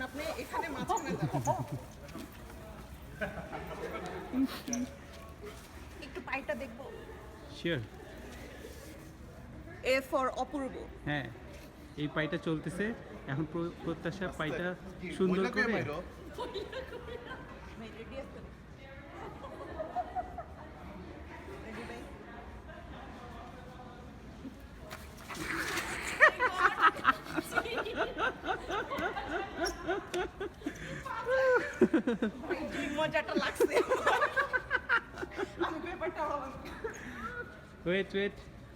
আপনি এখানে মাঝখানে দাঁড়ান। একটু পাইটা দেখবো। শিওর। এ ফর অপূর্ব। হ্যাঁ, এই পাইটা চলতেছে এখন। প্রত্যাশা পাইটা সুন্দর করে মজাটা লাগছে। আমি পেপারটা ওয়েট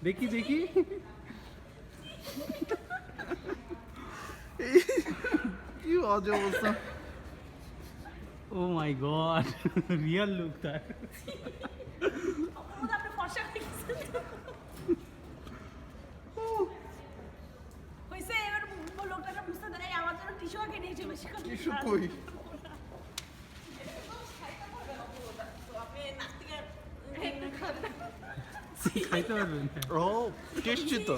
দেখি কি অজব অবস্থা। ও মাই গড, রিয়েল লুক তার। আপনি ফর্সা হইছে এবার লোকটাকে বুঝতে দেয় আমার জন্য টিস্যু আগে নিয়েছে বেশি করে। টিস্যু কই? খাইতে পারবেন? ও টেস্টি তো।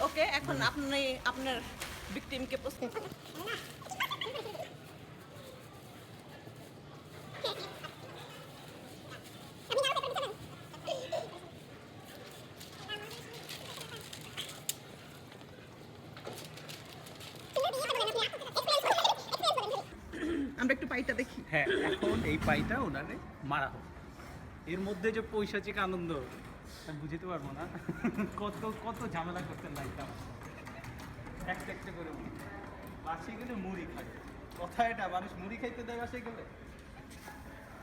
ওকে, এখন আপনি আপনার ভিকটিমকে প্রশ্ন করুন। আমরা একটু পাইটা দেখি। হ্যাঁ, এখন এই পাইটা ওনারে মারা হোক। এর মধ্যে যে পৈশাচিক আনন্দ আমি বুঝতে পারবো না। কত ঝামেলা করতেন লাইফটা। একটা করে বাসে গেলে মুড়ি খায়, কথা এটা। মানুষ মুড়ি খাইতে দেয় বাসে গেলে?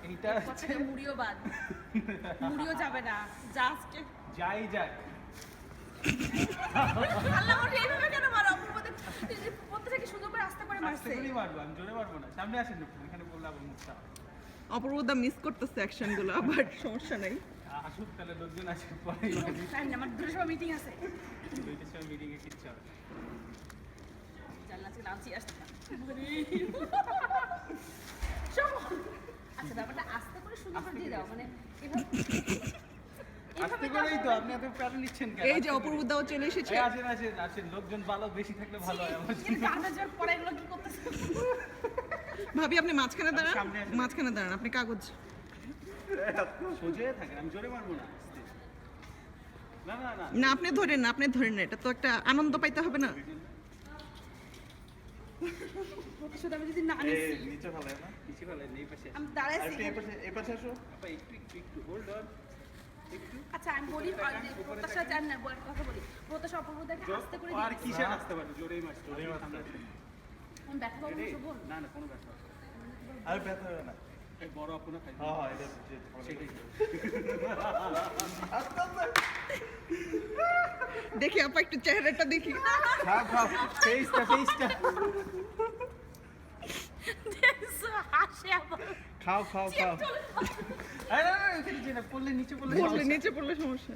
এইটা হচ্ছে মুড়িও বাদ, মুড়িও যাবে না, জাস্ট যাই যাক। আল্লাহ আমার এইভাবে কেন মারো? প্রত্যেকটা সুন্দর করে আস্তে করে মারছে। মারবো আমি, জোরে মারবো না। সামনে আসেন একটু, এখানে বললে আবার মুখটা অপূর্বদা মিস করতেছে অ্যাকশনগুলো, বাট সমস্যা নেই। আসুক, তাহলে লোকজন আসুক পরে। আমার দুটোর সময় মিটিং আছে। দুইটার সময় মিটিংয়ে কিচ্ছু হবে না। জানলা থেকে লাঞ্চি আসতে না। আচ্ছা, ব্যাপারটা আস্তে করে সুন্দর করে দিয়ে দাও, মানে আস্তে করেই তো। আপনি এত প্যারা নিচ্ছেন কেন? এই যে অপূর্বদাও চলে এসেছে। আসেন। লোকজন ভালো বেশি থাকলে ভালো হয় আমার জন্য। গার্বেজের পরে এগুলো কি করতেছে? ভাবি আপনি মাঝখানে দাঁড়ান, মাঝখানে দাঁড়ান, আপনি কাগজ সোজা থাকেন, আমি জোরে মারবো না। না না না না, আপনি ধরেন না, আপনি ধরেন না, এটা তো একটা আনন্দ পাইতে হবে না। প্রতিশোধ আমি যদি না নিচ্ছি, নিচে ফেলায় না? পিছে ফেলেন, এই পাশে আমি দাঁড়াইছি। এই পাশে আসো। আপা একটু হোল্ড অন। একটু আচ্ছা, আমি বলি প্রত্যাশা জান না, কথা বলি। প্রত্যাশা অপূর্বদাকে আস্তে করে আর দিয়ে কিসে আসতে পারে? জোরেই মারছে, জোরেই মারছে। আমি ব্যথা পাবো না, শোভন। না না, কোনো ব্যাপার না। আর ব্যথা হবে না। এই বড় আপনা খাই। হ্যাঁ এটা সেটাই। দেখি আপা, একটু চেহারাটা দেখি। খাও ফেসটা হাসে আবার। খাও। আরে না, এখানে যে না পড়লে নিচে পড়লে নিচে পড়লে সমস্যা।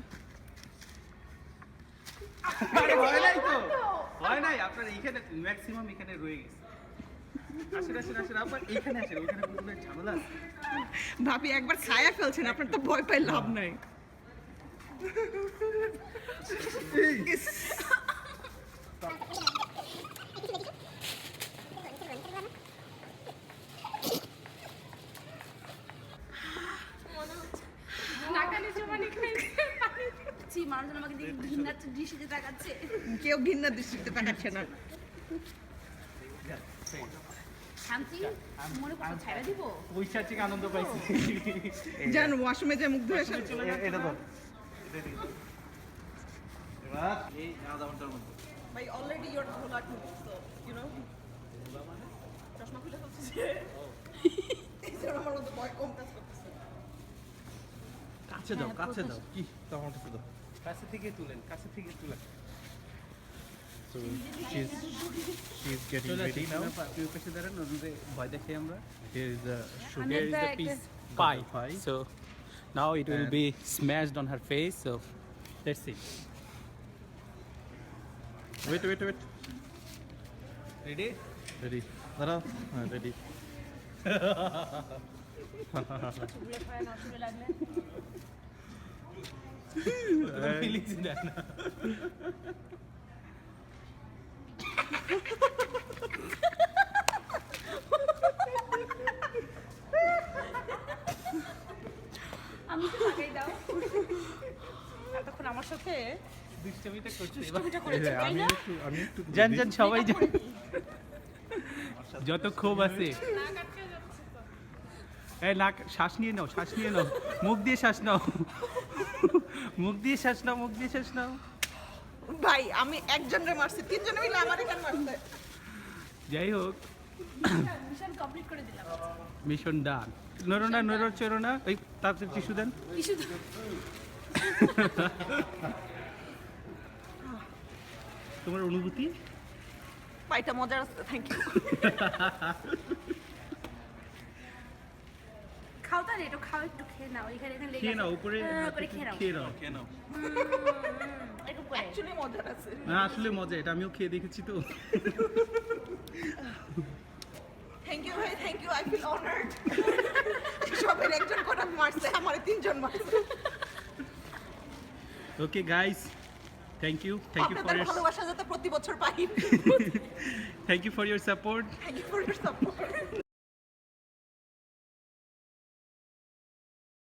আরে হয় নাই আপনার এইখানে ম্যাক্সিমাম এখানে রয়ে গেছে। আসেন আবার এইখানে আসেন, ওইখানে কোনো ঝামেলা আছে? ভাবি একবার খায়া ফেলছেন, আপনার তো ভয় পাই লাভ নাই। কেউ ঘৃণার দৃষ্টিতে তাকাচ্ছে না। পৈশাচিক আনন্দ পাইছি। জান ওয়াশরুমে যে মুখ ধুয়ে আসেন। এটা তো এবার এই আধা ঘন্টার মধ্যে ভাই অলরেডি ইউ আর ঘোলা টু, সো ইউ নো চশমা খুলে ফেলছে। এই যে আমার মধ্যে ভয় কম কাজ করতেছে। কাছে দাও কি তখন কাছে দাও। কাছে থেকে তুলেন। So she's getting ready now. আপনি ওই পাশে দাঁড়ান, ওদের ভয় দেখে আমরা। Here is the sugar. Here is the piece pie. So now it will be smashed on her face. So let's see. Wait. Ready? Ready. দাঁড়াও। হ্যাঁ ready. ফিলিংস দেয় না। আমি তো লাগাই দাও এতক্ষণ আমার সাথে দুষ্টামিটা করছে এবার। দুষ্টুমিটা করেছে তাই না আমি একটু জান জান সবাই জান, করে দিই। যত ক্ষোভ আছে। না কাটতে যাচ্ছে তো এই নাক, শ্বাস নিয়ে নাও, শ্বাস নিয়ে নাও, মুখ দিয়ে শ্বাস নাও, মুখ দিয়ে শ্বাস নাও, মুখ দিয়ে শ্বাস নাও। ভাই আমি একজনের মারছি তিনজনে মিলে আমার এখানে মারছে যাই হোক, মিশন কমপ্লিট করে দিলাম মিশন ডান। নড়ো না, নড়ো চড়ো না, এই তাড়াতাড়ি টিস্যু দেন। কিছু তোমার অনুভূতি? পাইটা মজার আছে থ্যাংক ইউ খাও তাহলে একটু খাও, একটু খেয়ে নাও, এখানে এখানে লেগে খেয়ে নাও, আছে। উপরে করে খেয়ে নাও, খেয়ে নাও। একটু করে। অ্যাকচুয়ালি মজার আছে না আসলে মজা, এটা আমিও খেয়ে দেখেছি তো। থ্যাংক ইউ ভাই thank you I feel honoured সবের একজন করে মারছে আমার তিনজন মারছে okay guys, thank you for আপনাদের ইউর ভালোবাসা যাতে প্রতি বছর পাই thank you for your support. Thank you for your support